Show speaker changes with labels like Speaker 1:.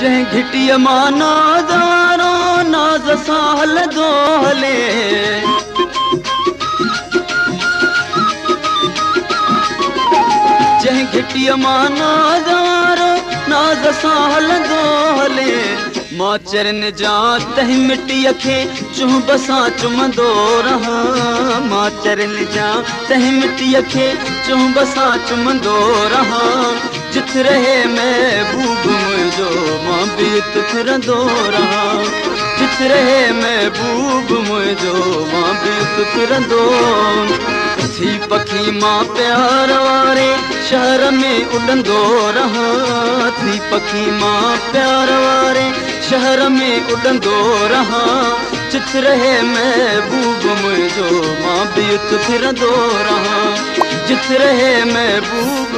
Speaker 1: जंहिं घिटीअ मां नाज़ारो नाज़ सां हलंदो हले जंहिं घिटीअ मां नाज़ारो नाज़ सां हलंदो हले मां चरन जा तंहिं मिटीअ खे चुंब सां चुमंदो रहां मां चरन जा तंहिं मिटीअ खे चुंब सां चुमंदो रहां जिथ रहे महबूब मुंहिंजो मां बि उत फिरंदो रहां जिथ रहे महबूब मुंहिंजो मां बि उत फिरंदो थी पखी मां प्यार वारे शहर में उॾंदो रहां थी पखी मां प्यार वारे शहर में उॾंदो रहां जिथ रहे महबूब मुंहिंजो मां बि उत फिरंदो रहां जिथ रहे महबूब